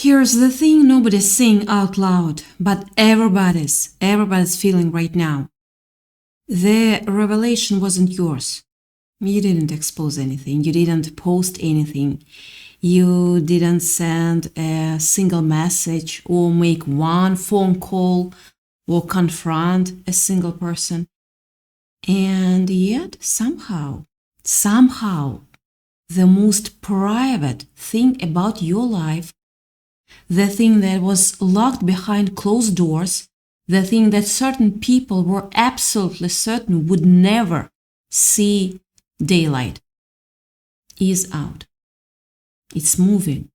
Here's the thing nobody's saying out loud, but everybody's feeling right now. The revelation wasn't yours. You didn't expose anything. You didn't post anything. You didn't send a single message or make one phone call or confront a single person. And yet, somehow, the most private thing about your life, the thing that was locked behind closed doors, the thing that certain people were absolutely certain would never see daylight, is out. It's moving.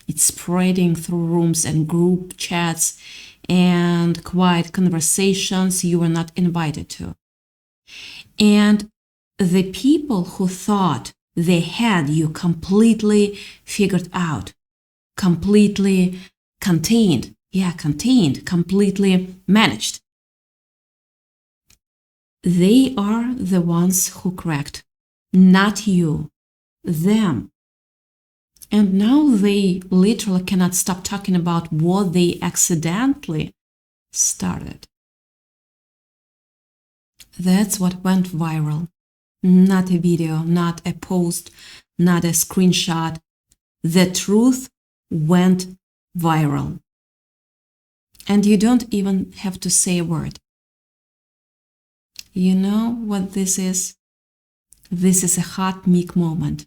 It's spreading through rooms and group chats and quiet conversations you were not invited to. And the people who thought they had you completely figured out, completely contained, completely managed, they are the ones who cracked, not you, them. And now they literally cannot stop talking about what they accidentally started. That's what went viral. Not a video, not a post, not a screenshot. The truth went viral. And you don't even have to say a word. You know what this is? This is a hot, meek moment.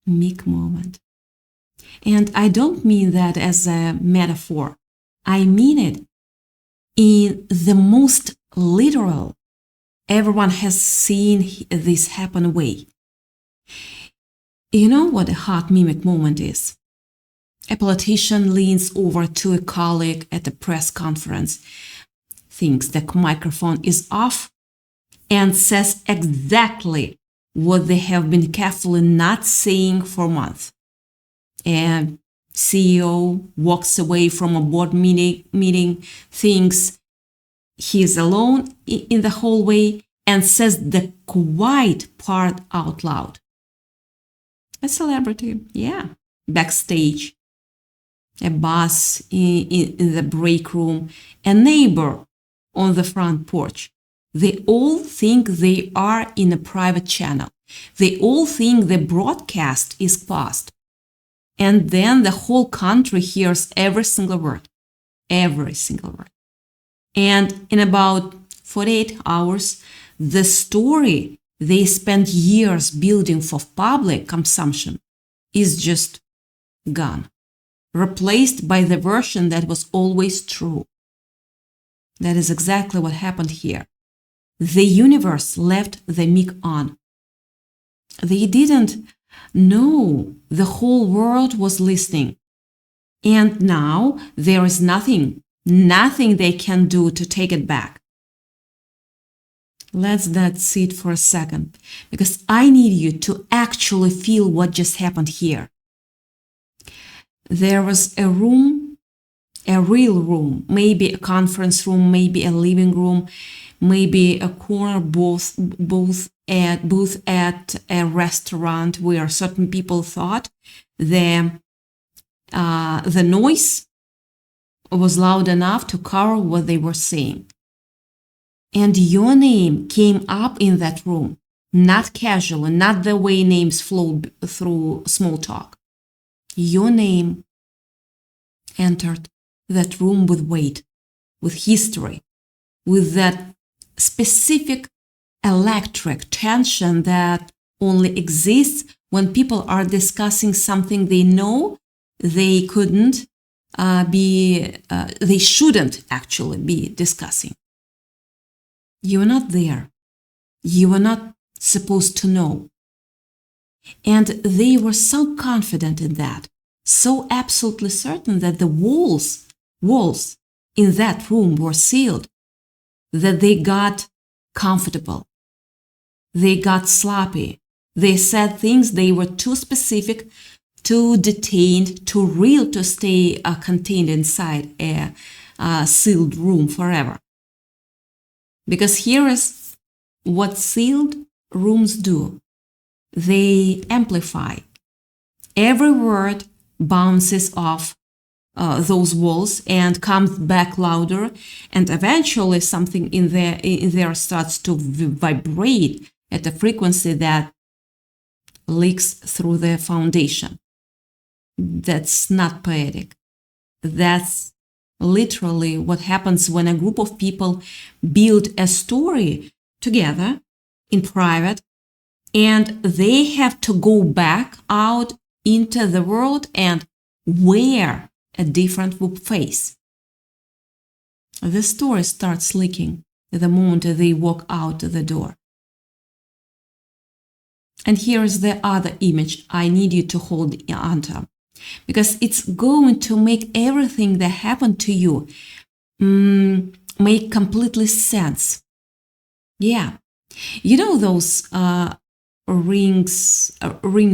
Meek moment. And I don't mean that as a metaphor. I mean it in the most literal. Everyone has seen this happen way. You know what a hot mimic moment is? A politician leans over to a colleague at a press conference, thinks the microphone is off, and says exactly what they have been carefully not saying for months. A CEO walks away from a board meeting, thinks he's alone in the hallway, and says the quiet part out loud. A celebrity, backstage, a boss in the break room, a neighbor on the front porch. They all think they are in a private channel. They all think the broadcast is paused. And then the whole country hears every single word. Every single word. And in about 48 hours, the story they spent years building for public consumption is just gone, replaced by the version that was always true. That is exactly what happened here. The universe left the mic on. They didn't know the whole world was listening. And now there is nothing they can do to take it back. Let that sit for a second, because I need you to actually feel what just happened here. There was a room, a real room, maybe a conference room, maybe a living room, maybe a corner booth at a restaurant where certain people thought the noise was loud enough to cover what they were saying. And your name came up in that room, not casually, not the way names flow through small talk. Your name entered that room with weight, with history, with that specific electric tension that only exists when people are discussing something they know they they shouldn't actually be discussing. You are not there. You are not supposed to know. And they were so confident in that, so absolutely certain that the walls in that room were sealed, that they got comfortable. They got sloppy. They said things they were too specific, too detained, too real to stay contained inside a sealed room forever. Because here is what sealed rooms do. They amplify. Every word bounces off those walls and comes back louder, and eventually something in there starts to vibrate at a frequency that leaks through the foundation. That's not poetic. That's literally what happens when a group of people build a story together in private, and they have to go back out into the world and wear a different face. The story starts leaking the moment they walk out the door. And here is the other image I need you to hold onto, because it's going to make everything that happened to you make completely sense. Yeah. You know those ring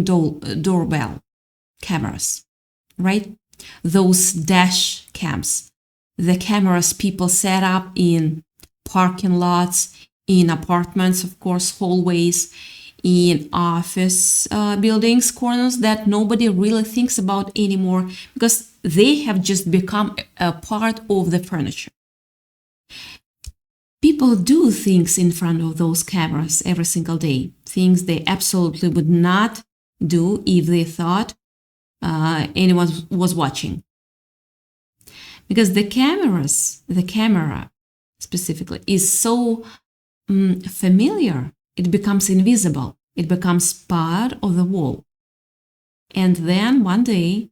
doorbell cameras, right? Those dash cams, the cameras people set up in parking lots, in apartments, of course, hallways, in office buildings, corners that nobody really thinks about anymore because they have just become a part of the furniture. People do things in front of those cameras every single day, things they absolutely would not do if they thought anyone was watching. Because the camera specifically, is so familiar, it becomes invisible. It becomes part of the wall. And then one day,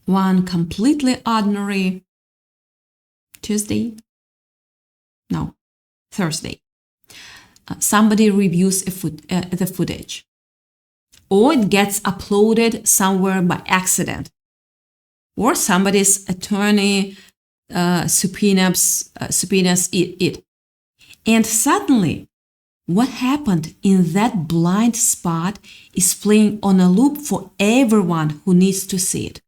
one completely ordinary Thursday, somebody reviews the footage, or it gets uploaded somewhere by accident, or somebody's attorney subpoenas it. And suddenly, what happened in that blind spot is playing on a loop for everyone who needs to see it.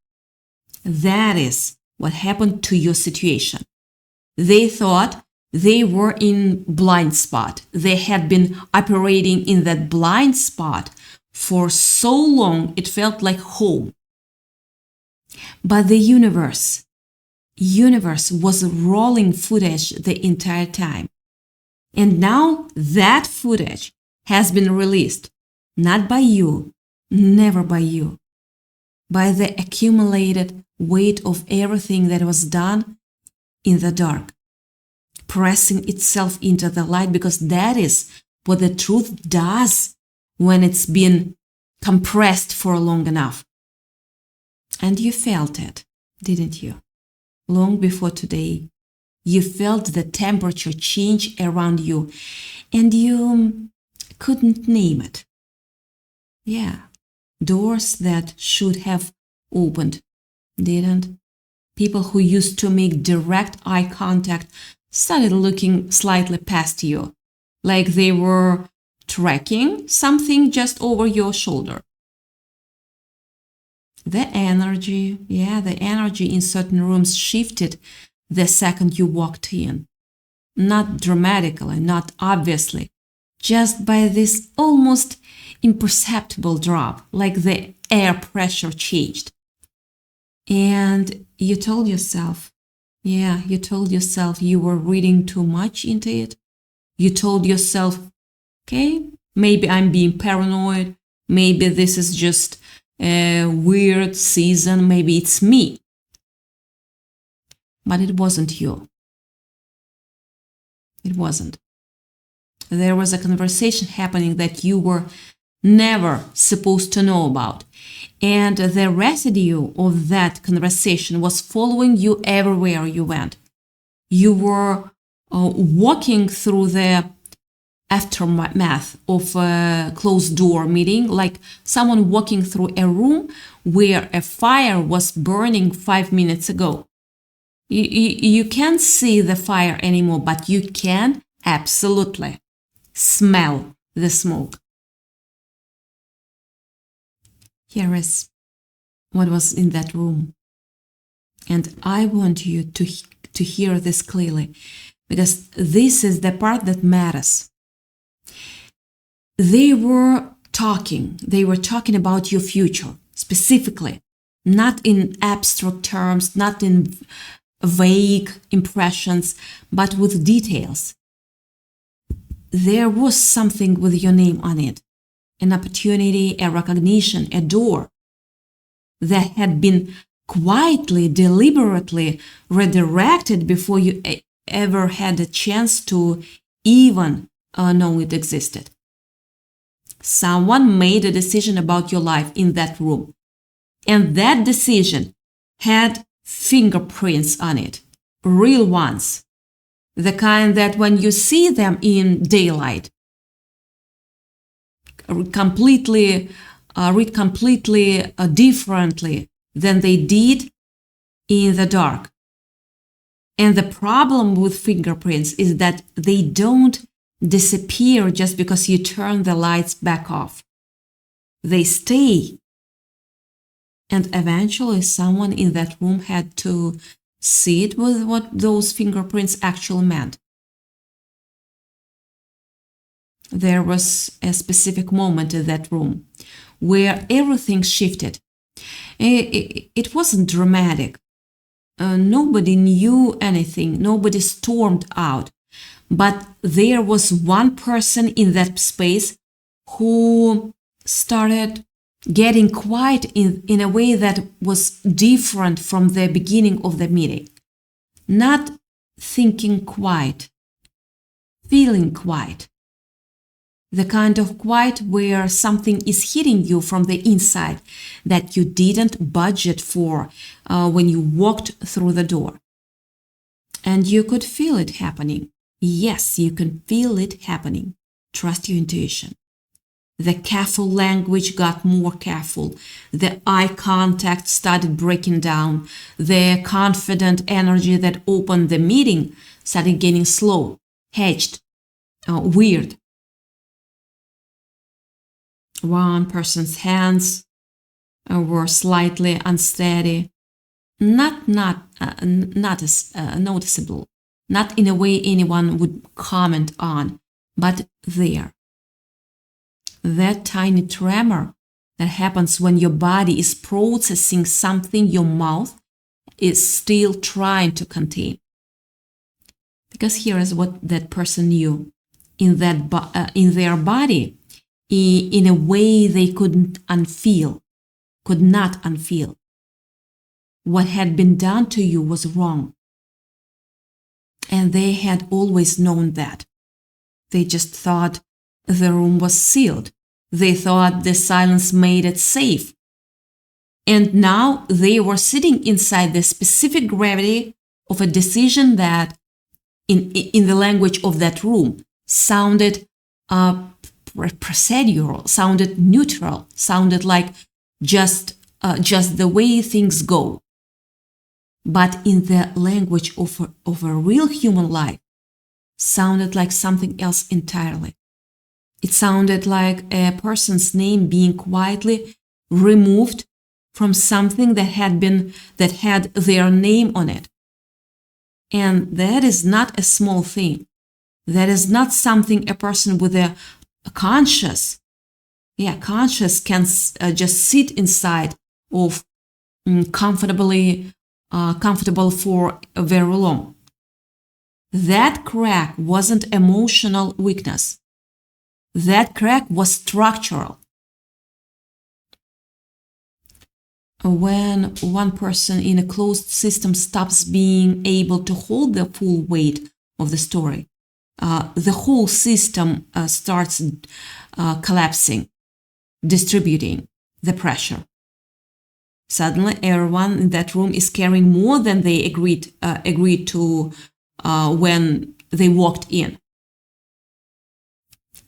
That is what happened to your situation. They thought they were in blind spot. They had been operating in that blind spot for so long it felt like home. But the universe was rolling footage the entire time. And now that footage has been released, not by you, never by you, by the accumulated weight of everything that was done in the dark, pressing itself into the light, because that is what the truth does when it's been compressed for long enough. And you felt it, didn't you? Long before today, you felt the temperature change around you, and you couldn't name it. Yeah, doors that should have opened didn't. People who used to make direct eye contact started looking slightly past you, like they were tracking something just over your shoulder. The energy in certain rooms shifted the second you walked in. Not dramatically, not obviously, just by this almost imperceptible drop, like the air pressure changed. And you told yourself you were reading too much into it. You told yourself, okay, maybe I'm being paranoid. Maybe this is just a weird season. Maybe it's me. But it wasn't you. It wasn't. There was a conversation happening that you were never supposed to know about. And the residue of that conversation was following you everywhere you went. You were walking through the aftermath of a closed door meeting, like someone walking through a room where a fire was burning 5 minutes ago. You can't see the fire anymore, but you can absolutely smell the smoke. Here is what was in that room. And I want you to hear this clearly, because this is the part that matters. They were talking about your future, specifically not in abstract terms, not in vague impressions, but with details. There was something with your name on it, an opportunity, a recognition, a door that had been quietly, deliberately redirected before you ever had a chance to even know it existed. Someone made a decision about your life in that room, and that decision had fingerprints on it, real ones, the kind that when you see them in daylight, read completely differently than they did in the dark. And the problem with fingerprints is that they don't disappear just because you turn the lights back off. They stay. And eventually someone in that room had to see it with what those fingerprints actually meant. There was a specific moment in that room where everything shifted. It wasn't dramatic. Nobody knew anything. Nobody stormed out. But there was one person in that space who started getting quiet in a way that was different from the beginning of the meeting. Not thinking quiet, feeling quiet. The kind of quiet where something is hitting you from the inside that you didn't budget for when you walked through the door. And you could feel it happening. Yes, you can feel it happening. Trust your intuition. The careful language got more careful. The eye contact started breaking down. The confident energy that opened the meeting started getting slow, hedged, weird. One person's hands were slightly unsteady, not as noticeable, not in a way anyone would comment on, but there. That tiny tremor that happens when your body is processing something your mouth is still trying to contain. Because here is what that person knew. In their body, in a way they could not unfeel. What had been done to you was wrong. And they had always known that. They just thought the room was sealed. They thought the silence made it safe. And now they were sitting inside the specific gravity of a decision that, in the language of that room, sounded procedural, sounded neutral, sounded like just the way things go. But in the language of a real human life, sounded like something else entirely. It sounded like a person's name being quietly removed from something that had their name on it. And that is not a small thing. That is not something a person with a conscious can just sit inside of comfortable for very long. That crack wasn't emotional weakness. That crack was structural. When one person in a closed system stops being able to hold the full weight of the story, the whole system starts collapsing, distributing the pressure. Suddenly, everyone in that room is carrying more than they agreed to when they walked in.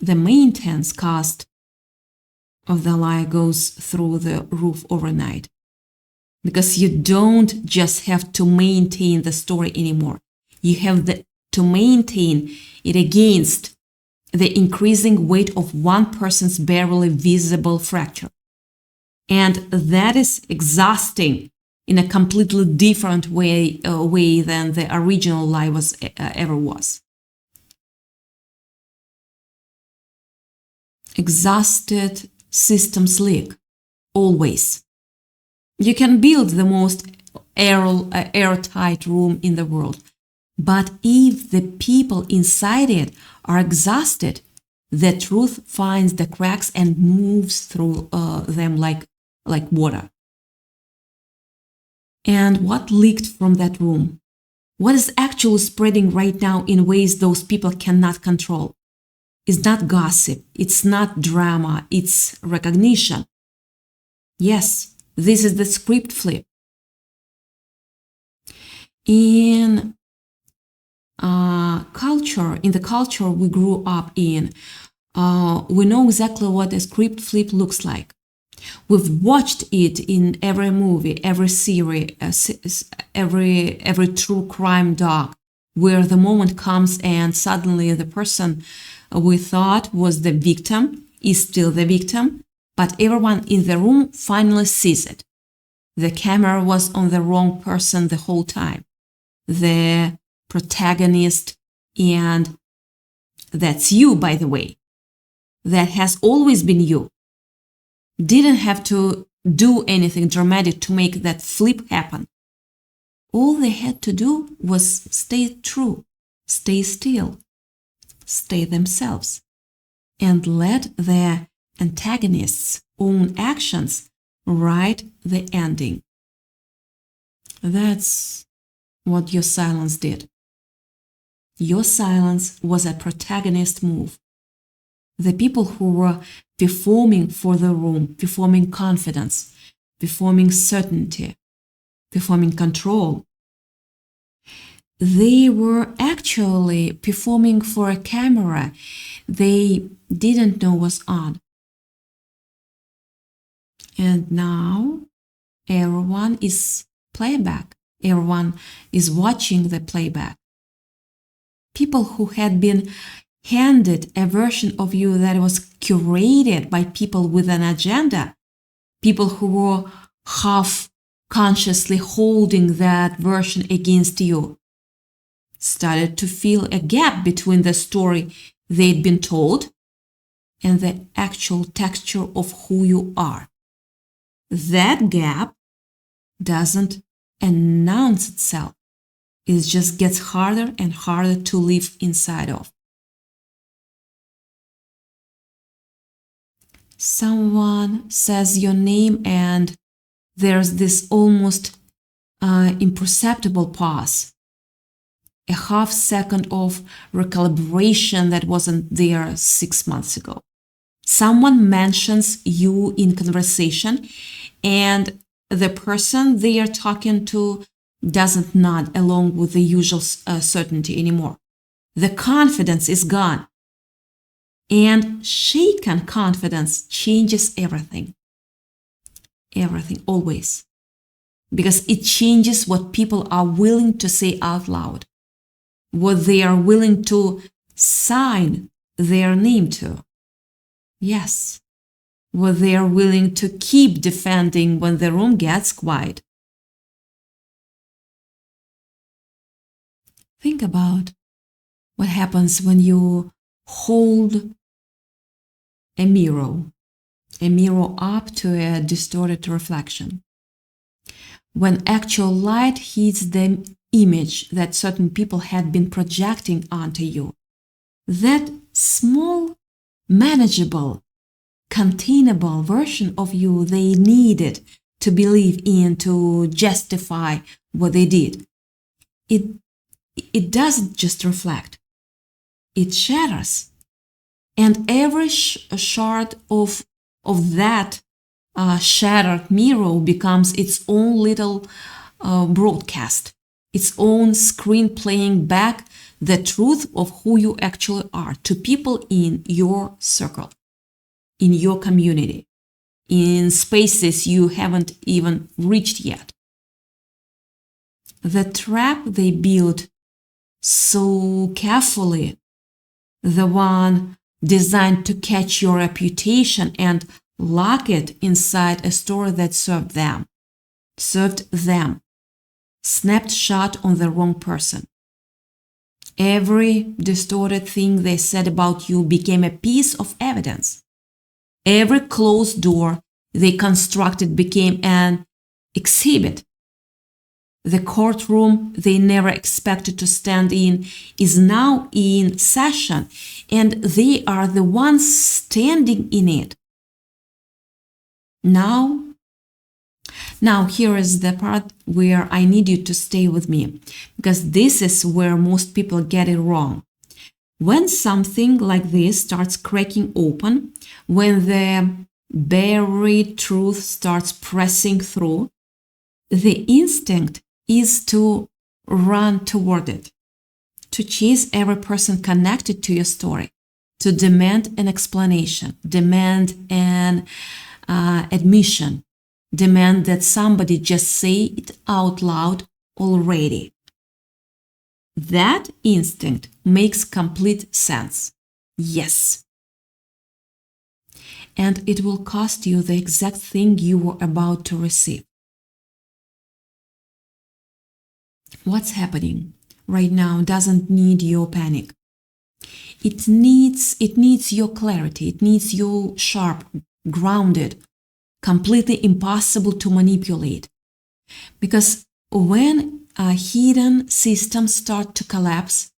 The maintenance cost of the lie goes through the roof overnight, because you don't just have to maintain the story anymore. You have to maintain it against the increasing weight of one person's barely visible fracture. And that is exhausting in a completely different way than the original lie ever was. Exhausted systems leak, always. You can build the most airtight room in the world. But if the people inside it are exhausted, the truth finds the cracks and moves through them like water. And what leaked from that room? What is actually spreading right now in ways those people cannot control? It's not gossip, it's not drama, it's recognition. Yes, this is the script flip. In the culture we grew up in, we know exactly what a script flip looks like. We've watched it in every movie, every series, every true crime doc, where the moment comes and suddenly the person we thought was the victim is still the victim, but everyone in the room finally sees it. The camera was on the wrong person the whole time. The protagonist, and that's you, by the way. That has always been you. Didn't have to do anything dramatic to make that flip happen. All they had to do was stay true, stay still, stay themselves, and let the antagonist's own actions write the ending. That's what your silence did. Your silence was a protagonist move. The people who were performing for the room, performing confidence, performing certainty, performing control, they were actually performing for a camera they didn't know was on. And now everyone is playback. Everyone is watching the playback. People who had been handed a version of you that was curated by people with an agenda, people who were half consciously holding that version against you, started to feel a gap between the story they'd been told and the actual texture of who you are. That gap doesn't announce itself. It just gets harder and harder to live inside of. Someone says your name and there's this almost imperceptible pause. A half second of recalibration that wasn't there 6 months ago. Someone mentions you in conversation and the person they are talking to doesn't nod along with the usual certainty anymore. The confidence is gone. And shaken confidence changes everything. Everything, always. Because it changes what people are willing to say out loud, what they are willing to sign their name to. Yes, what they are willing to keep defending when the room gets quiet. Think about what happens when you hold a mirror up to a distorted reflection. When actual light hits the image that certain people had been projecting onto you, that small, manageable, containable version of you they needed to believe in to justify what they did, it doesn't just reflect, it shatters. And every shard of that shattered mirror becomes its own little broadcast, its own screen playing back the truth of who you actually are to people in your circle, in your community, in spaces you haven't even reached yet. The trap they built so carefully, the one designed to catch your reputation and lock it inside a story that served them, snapped shut on the wrong person. Every distorted thing they said about you became a piece of evidence. Every closed door they constructed became an exhibit. The courtroom they never expected to stand in is now in session, and they are the ones standing in it. Now here is the part where I need you to stay with me, because this is where most people get it wrong. When something like this starts cracking open, when the buried truth starts pressing through, the instinct is to run toward it, to chase every person connected to your story, to demand an explanation, demand an admission, demand that somebody just say it out loud already. That instinct makes complete sense. Yes. And it will cost you the exact thing you were about to receive. What's happening right now doesn't need your panic. It needs your clarity. It needs you sharp, grounded, completely impossible to manipulate. Because when hidden systems start to collapse,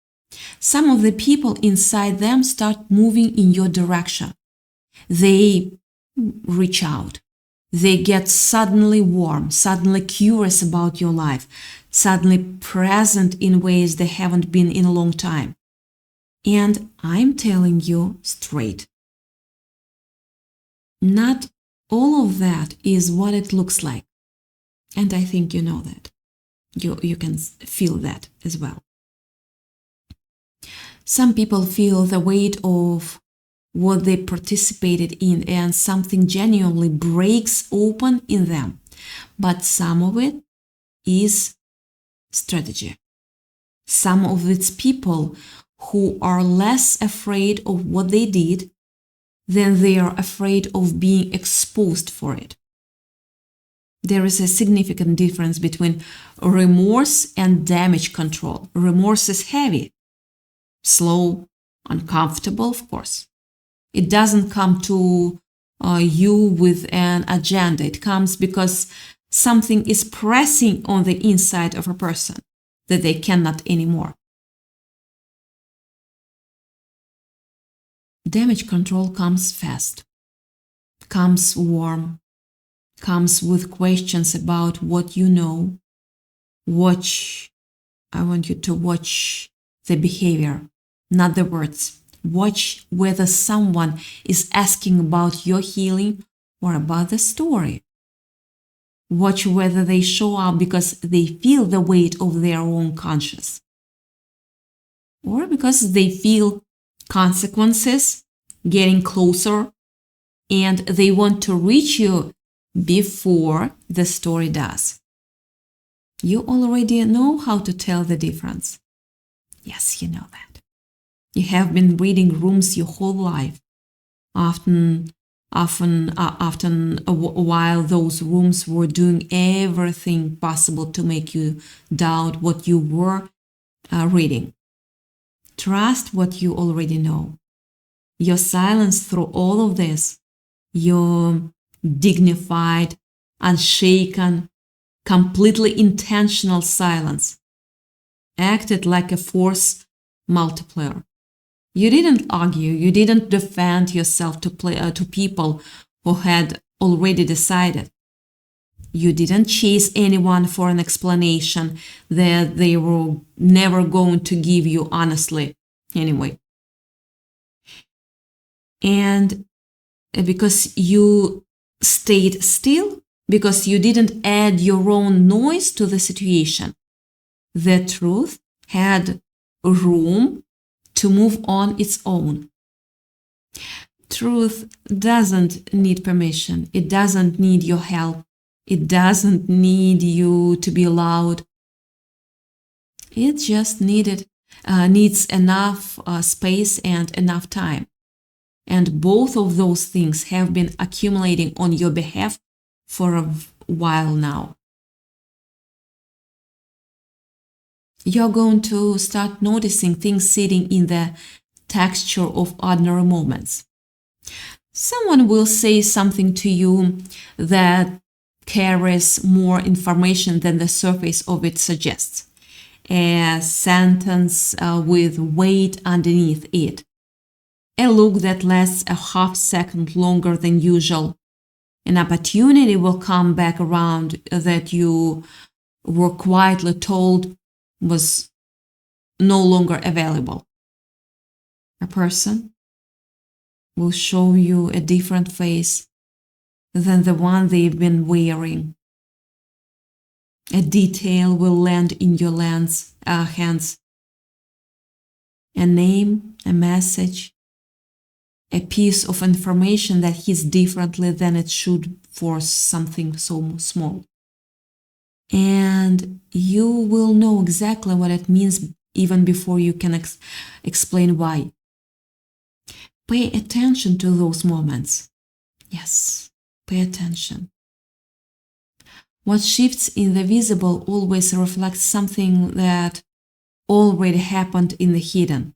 some of the people inside them start moving in your direction. They reach out. They get suddenly warm, suddenly curious about your life, suddenly present in ways they haven't been in a long time. And I'm telling you straight, not all of that is what it looks like. And I think you know that. You can feel that as well. Some people feel the weight of what they participated in, and something genuinely breaks open in them. But some of it is strategy. Some of it's people who are less afraid of what they did than they are afraid of being exposed for it. There is a significant difference between remorse and damage control. Remorse is heavy, slow, uncomfortable, of course. It doesn't come to you with an agenda. It comes because something is pressing on the inside of a person that they cannot anymore. Damage control comes fast, comes warm, comes with questions about what you know. I want you to watch the behavior, not the words. Watch whether someone is asking about your healing or about the story. Watch whether they show up because they feel the weight of their own conscience, or because they feel consequences getting closer and they want to reach you before the story does. You already know how to tell the difference. Yes, you know that. You have been reading rooms your whole life, often while those rooms were doing everything possible to make you doubt what you were reading. Trust what you already know. Your silence through all of this, your dignified, unshaken, completely intentional silence, acted like a force multiplier. You didn't argue, you didn't defend yourself to people who had already decided. You didn't chase anyone for an explanation that they were never going to give you honestly anyway. And because you stayed still, because you didn't add your own noise to the situation, the truth had room to move on its own. Truth doesn't need permission. It doesn't need your help. It doesn't need you to be loud. It just needs enough space and enough time. And both of those things have been accumulating on your behalf for a while now. You're going to start noticing things sitting in the texture of ordinary moments. Someone will say something to you that carries more information than the surface of it suggests. A sentence with weight underneath it. A look that lasts a half second longer than usual. An opportunity will come back around that you were quietly told was no longer available. A person will show you a different face than the one they've been wearing. A detail will land in your hands. A name, a message, a piece of information that hits differently than it should for something so small. And you will know exactly what it means even before you can explain why. Pay attention to those moments. Yes, pay attention. What shifts in the visible always reflects something that already happened in the hidden.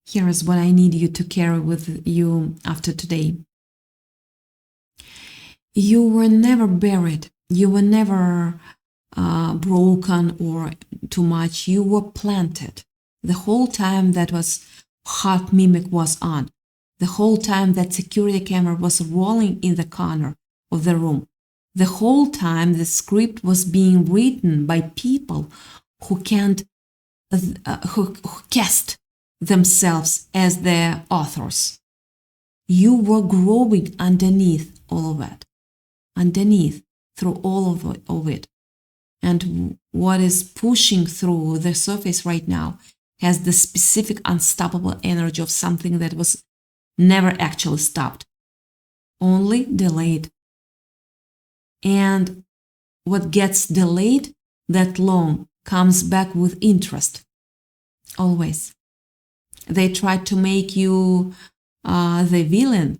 Here is what I need you to carry with you after today. You were never buried. You were never broken or too much. You were planted. The whole time that heart mimic was on. The whole time that security camera was rolling in the corner of the room. The whole time the script was being written by people who cast themselves as the authors. You were growing underneath all of that. Underneath, through all of it. And what is pushing through the surface right now has the specific unstoppable energy of something that was never actually stopped, only delayed. And what gets delayed that long comes back with interest, always. They tried to make you the villain.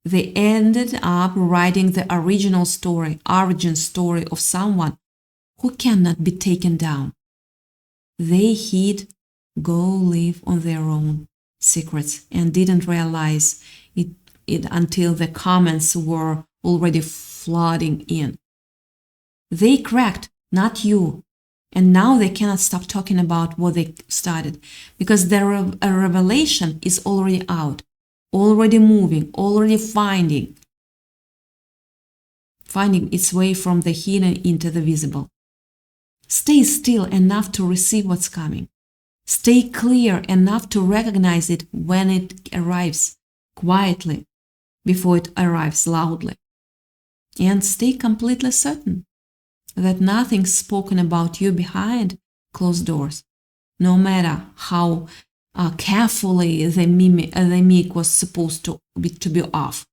They ended up writing the origin story of someone who cannot be taken down. They hid, go live on their own secrets and didn't realize it until the comments were already flooding in. They cracked, not you. And now they cannot stop talking about what they started because their revelation is already out, already moving, already finding its way from the hidden into the visible. Stay still enough to receive what's coming. Stay clear enough to recognize it when it arrives quietly before it arrives loudly. And stay completely certain that nothing's spoken about you behind closed doors, no matter how carefully the mic was supposed to be off,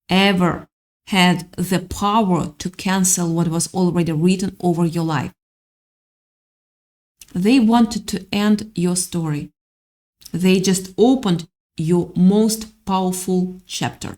ever had the power to cancel what was already written over your life. They wanted to end your story. They just opened your most powerful chapter.